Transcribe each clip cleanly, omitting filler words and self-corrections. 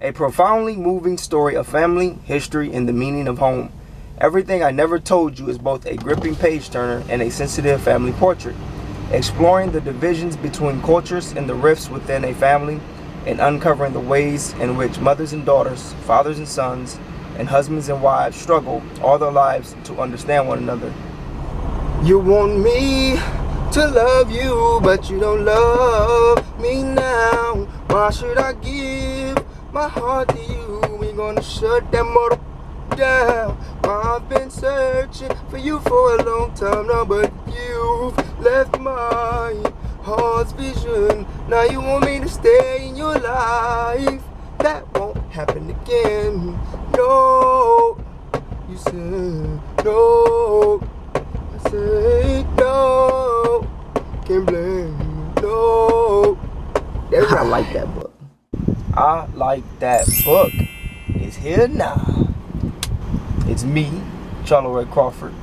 A profoundly moving story of family, history, and the meaning of home. Everything I Never Told You is both a gripping page-turner and a sensitive family portrait, exploring the divisions between cultures and the rifts within a family, and uncovering the ways in which mothers and daughters, fathers and sons, and husbands and wives struggle all their lives to understand one another. You want me to love you, but you don't love me now. Why should I give my heart to you? We gonna shut that motor down. I've been searching for you for a long time now, but you've left my heart's vision. Now you want me to stay in your life. That won't happen again. No, you said no. I said no. Can't blame you. No. I like that book. I like that book. It's here now. It's me, Charlie Ray Crawford,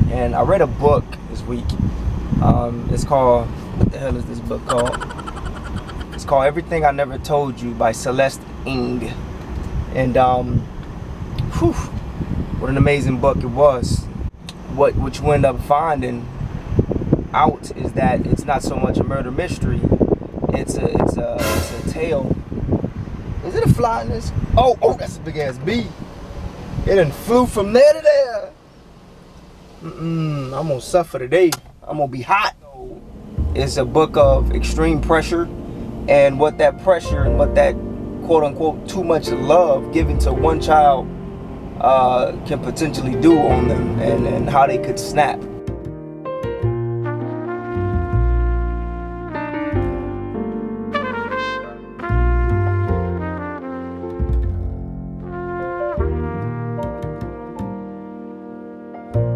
and I read a book this week. It's called, what the hell is this book called? It's called Everything I Never Told You by Celeste Ng. And what an amazing book it was. What you end up finding out is that it's not so much a murder mystery. It's a tale. Is it a fly in this? Oh, that's a big ass bee. It done flew from there to there. I'm gonna suffer today. I'm gonna be hot. It's a book of extreme pressure, and what that pressure and what that quote unquote too much love given to one child can potentially do on them, and how they could snap.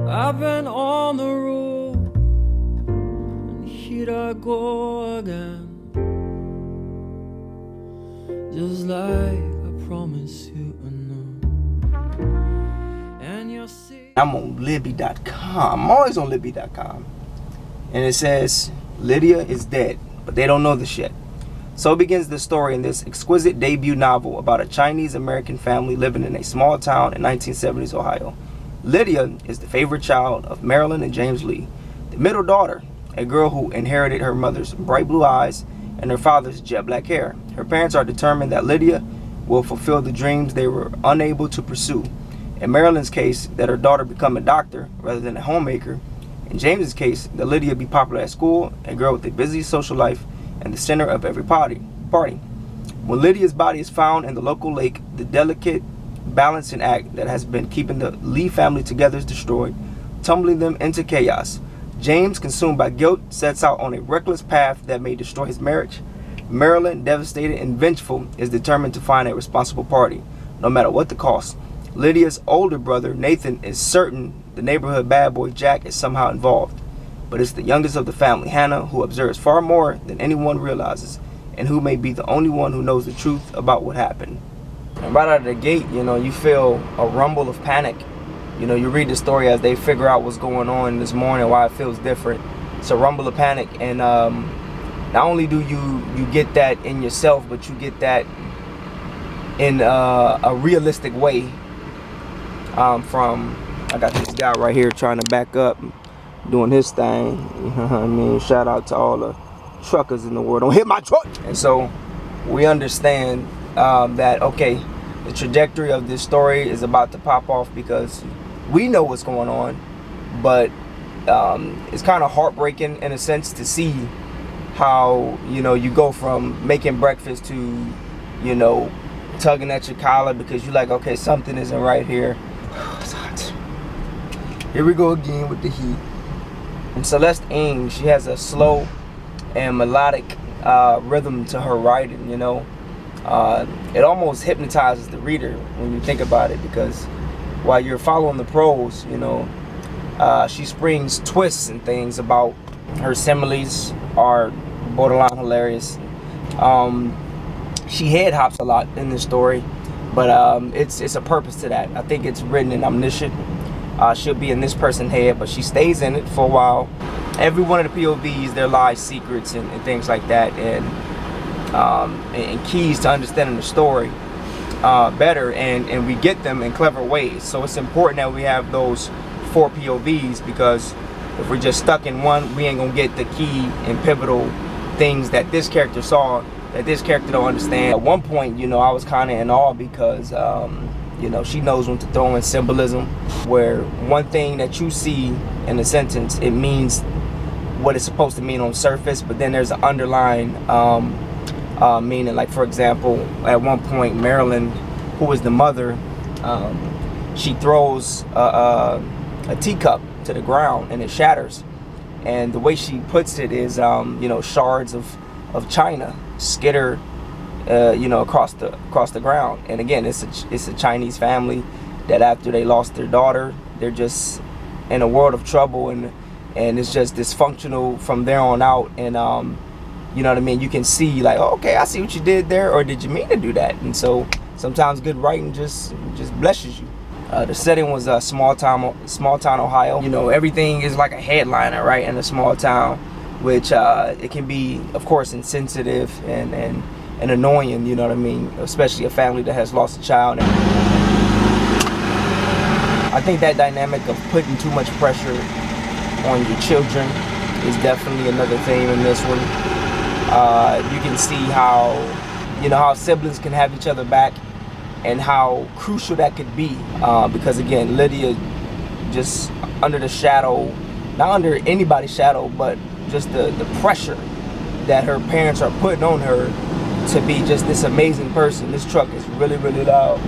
I've been on the road, and here I go again. Just like I promised you, and you'll see. I'm on Libby.com. I'm always on Libby.com. And it says, Lydia is dead, but they don't know this yet. So begins the story in this exquisite debut novel about a Chinese-American family living in a small town in 1970s Ohio. Lydia is the favorite child of Marilyn and James Lee, the middle daughter, a girl who inherited her mother's bright blue eyes and her father's jet black hair. Her parents are determined that Lydia will fulfill the dreams they were unable to pursue. In Marilyn's case, that her daughter become a doctor rather than a homemaker. In James's case, that Lydia be popular at school, a girl with a busy social life and the center of every party. When Lydia's body is found in the local lake, the delicate balancing act that has been keeping the Lee family together is destroyed, tumbling them into chaos. James, consumed by guilt, sets out on a reckless path that may destroy his marriage. Marilyn, devastated and vengeful, is determined to find a responsible party, no matter what the cost. Lydia's older brother, Nathan, is certain the neighborhood bad boy Jack is somehow involved. But it's the youngest of the family, Hannah, who observes far more than anyone realizes, and who may be the only one who knows the truth about what happened. And right out of the gate, you feel a rumble of panic. You read the story as they figure out what's going on this morning, why it feels different. It's a rumble of panic, and not only do you get that in yourself, but you get that in a realistic way. I got this guy right here trying to back up, doing his thing. You know what I mean? Shout out to all the truckers in the world. Don't hit my truck. And so we understand that, okay, the trajectory of this story is about to pop off because we know what's going on, but it's kind of heartbreaking in a sense to see how, you go from making breakfast to, tugging at your collar because you're like, okay, something isn't right here. It's hot. Here we go again with the heat. And Celeste Ng, she has a slow and melodic rhythm to her writing, It almost hypnotizes the reader when you think about it, because while you're following the prose, she springs twists and things about her similes are borderline hilarious. She head hops a lot in this story, but it's a purpose to that. I think it's written in omniscient. She'll be in this person's head, but she stays in it for a while. Every one of the POVs, their lives, secrets, and things like that. And and keys to understanding the story better, and we get them in clever ways. So it's important that we have those 4 POVs, because if we're just stuck in one, we ain't gonna get the key and pivotal things that this character saw that this character don't understand. At one point, you know, I was kind of in awe because you know, she knows when to throw in symbolism, where one thing that you see in a sentence, it means what it's supposed to mean on the surface, but then there's an underlying meaning. Like, for example, at one point, Marilyn, who is the mother, she throws a teacup to the ground and it shatters, and the way she puts it is you know, shards of china skitter you know, across the ground. And again, it's a Chinese family that after they lost their daughter, they're just in a world of trouble, and it's just dysfunctional from there on out. And you know what I mean, you can see like, oh, okay, I see what you did there, or did you mean to do that? And so sometimes good writing just blesses you. The setting was a small town Ohio. You know, everything is like a headliner, right, in a small town, which it can be, of course, insensitive and annoying, you know what I mean, especially a family that has lost a child. And I think that dynamic of putting too much pressure on your children is definitely another theme in this one. You can see how, you know, how siblings can have each other back, and how crucial that could be, because again, Lydia, just under the shadow, not under anybody's shadow, but just the pressure that her parents are putting on her to be just this amazing person. This truck is really, really loud.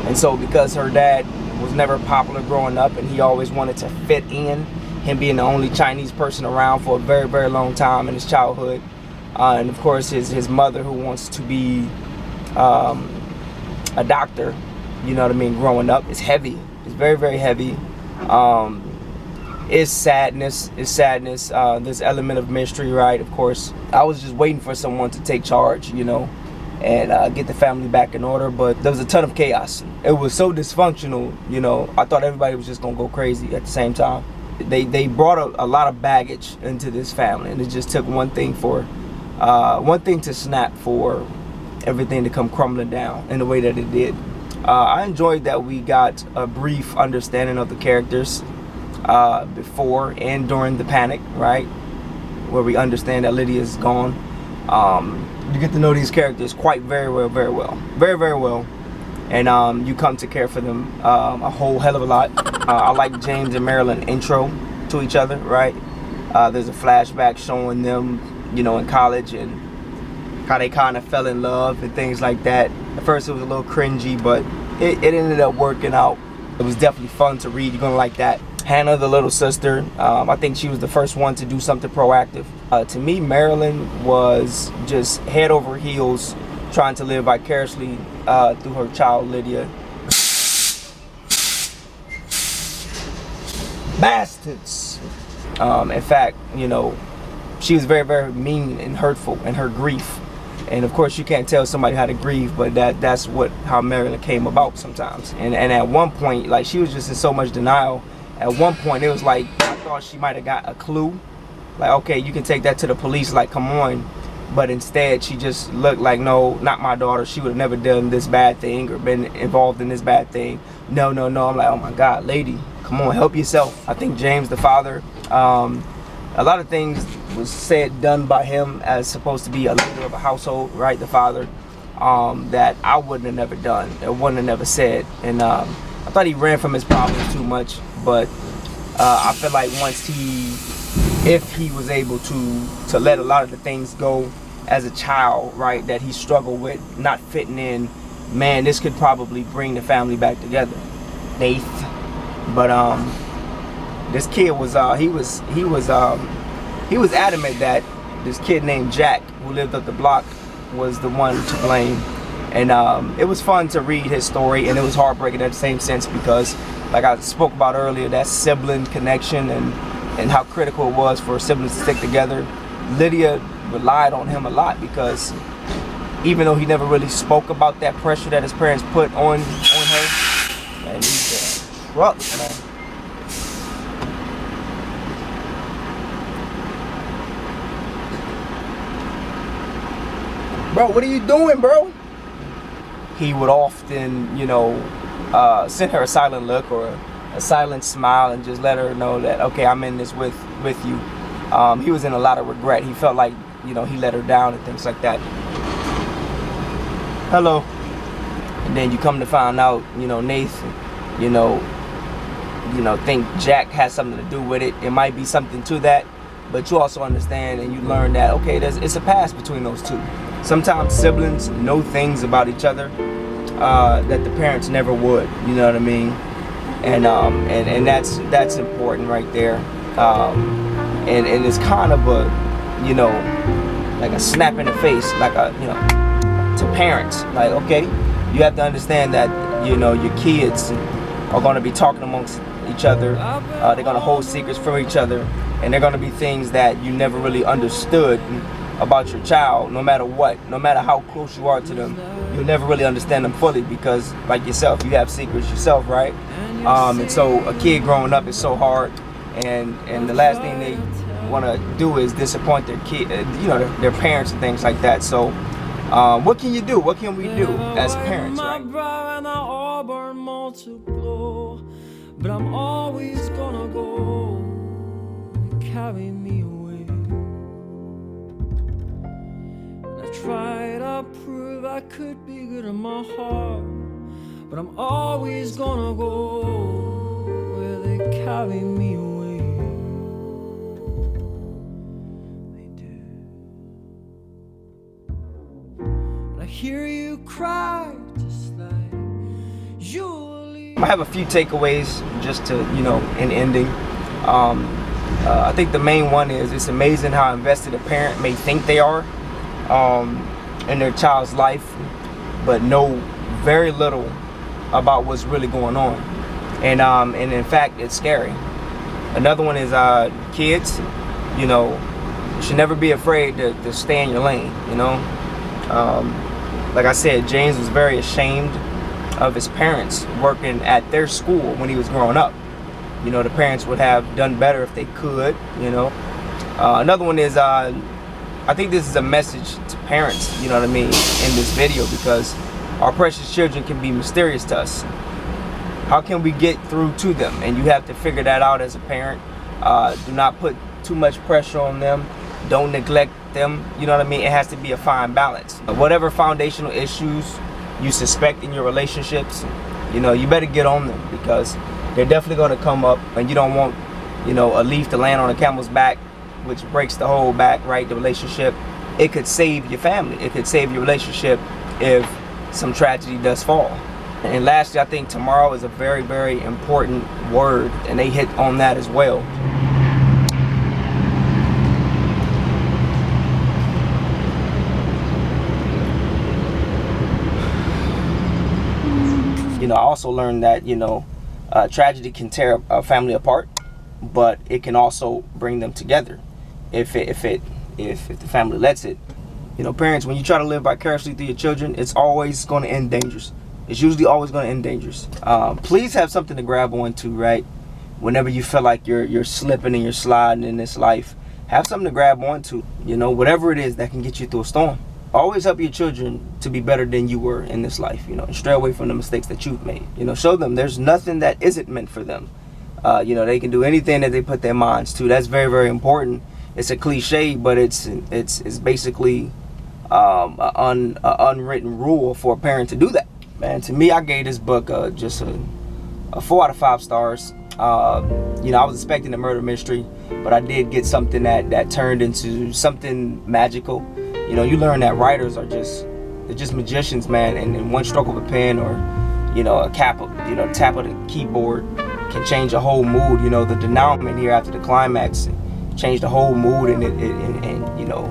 And so because her dad was never popular growing up, and he always wanted to fit in, him being the only Chinese person around for a very, very long time in his childhood, and of course his mother, who wants to be a doctor, you know what I mean, growing up, it's heavy. It's very, very heavy. It's sadness. This element of mystery, right? Of course, I was just waiting for someone to take charge, you know, and get the family back in order. But there was a ton of chaos. It was so dysfunctional, you know. I thought everybody was just gonna go crazy at the same time. They brought a lot of baggage into this family, and it just took one thing to snap for everything to come crumbling down in the way that it did. I enjoyed that we got a brief understanding of the characters before and during the panic, right, where we understand that Lydia is gone. You get to know these characters very well, and you come to care for them a whole hell of a lot. I like James and Marilyn intro to each other, right? There's a flashback showing them, you know, in college, and how they kind of fell in love and things like that. At first it was a little cringy, but it ended up working out. It was definitely fun to read. You're gonna like that. Hannah, the little sister, I think she was the first one to do something proactive. To me, Marilyn was just head over heels trying to live vicariously through her child, Lydia. Bastards! In fact, you know, she was very, very mean and hurtful in her grief. And of course, you can't tell somebody how to grieve, but that's how Marilyn came about sometimes. And at one point, like, she was just in so much denial. At one point, it was like, I thought she might have got a clue. Like, okay, you can take that to the police, like, come on. But instead, she just looked like, no, not my daughter. She would have never done this bad thing or been involved in this bad thing. No. I'm like, oh my God, lady, come on, help yourself. I think James, the father, a lot of things was said, done by him as supposed to be a leader of a household, right, the father, that I wouldn't have never done, or wouldn't have never said. And I thought he ran from his problems too much, but I feel like if he was able to let a lot of the things go as a child, right, that he struggled with, not fitting in, man, this could probably bring the family back together. But this kid was he was adamant that this kid named Jack, who lived up the block, was the one to blame. And it was fun to read his story, and it was heartbreaking at the same sense, because, like I spoke about earlier, that sibling connection and how critical it was for siblings to stick together. Lydia relied on him a lot, because even though he never really spoke about that pressure that his parents put on her, man, he's a truck, man. bro, what are you doing, bro? He would often, you know, send her a silent look or a silent smile and just let her know that, okay, I'm in this with you. He was in a lot of regret. He felt like, you know, he let her down and things like that. Hello. And then you come to find out, you know, Nathan, you know, think Jack has something to do with it. It might be something to that, but you also understand and you learn that, okay, it's a past between those two. Sometimes siblings know things about each other that the parents never would, you know what I mean? And that's important right there. And it's kind of a, you know, like a slap in the face, like a, you know, to parents, like, okay, you have to understand that, you know, your kids are going to be talking amongst each other. They're going to hold secrets from each other, and they're going to be things that you never really understood about your child. No matter what, no matter how close you are to them, you'll never really understand them fully, because like yourself, you have secrets yourself, right? And so a kid growing up is so hard, and the last thing they want to do is disappoint their kid, you know, their parents and things like that. So what can you do? What can we do as parents, right? But I'm always gonna go and carry me away. And I try to prove I could be good in my heart, but I'm always gonna go where they carry me away. They do. But I hear you cry just like you. I have a few takeaways just to, you know, in ending. I think the main one is it's amazing how invested a parent may think they are in their child's life, but know very little about what's really going on. And in fact, it's scary. Another one is kids, you know, you should never be afraid to stay in your lane, you know. Like I said, James was very ashamed of his parents working at their school when he was growing up. You know, the parents would have done better if they could, you know. Another one is, I think this is a message to parents, you know what I mean, in this video, because our precious children can be mysterious to us. How can we get through to them? And you have to figure that out as a parent. Do not put too much pressure on them. Don't neglect them, you know what I mean? It has to be a fine balance. Whatever foundational issues you suspect in your relationships, you know, you better get on them, because they're definitely going to come up, and you don't want, you know, a leaf to land on a camel's back, which breaks the whole back, right? The relationship. It could save your family. It could save your relationship if some tragedy does fall. And lastly, I think tomorrow is a very, very important word, and they hit on that as well. You know, I also learned that, you know, tragedy can tear a family apart, but it can also bring them together if the family lets it. You know, parents, when you try to live vicariously through your children, it's always going to end dangerous. It's usually always going to end dangerous. Please have something to grab onto, right? Whenever you feel like you're slipping and you're sliding in this life, have something to grab onto. You know, whatever it is that can get you through a storm. Always help your children to be better than you were in this life, you know, and stray away from the mistakes that you've made. You know, show them there's nothing that isn't meant for them. You know, they can do anything that they put their minds to. That's very, very important. It's a cliche, but it's basically an unwritten rule for a parent to do that. Man, to me, I gave this book just a 4 out of 5 stars. You know, I was expecting a murder mystery, but I did get something that turned into something magical. You know, you learn that writers are they're just magicians, man, and in one stroke of a pen or, you know, a tap of the keyboard can change a whole mood. You know, the denouement here after the climax changed the whole mood, and you know,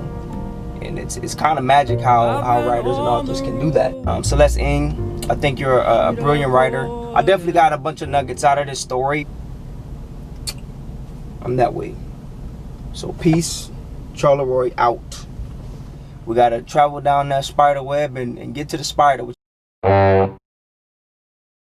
and it's kind of magic how writers and authors can do that. Celeste Ng, I think you're a brilliant writer. I definitely got a bunch of nuggets out of this story. I'm that way. So peace, Charleroi out. We gotta travel down that spider web and get to the spider.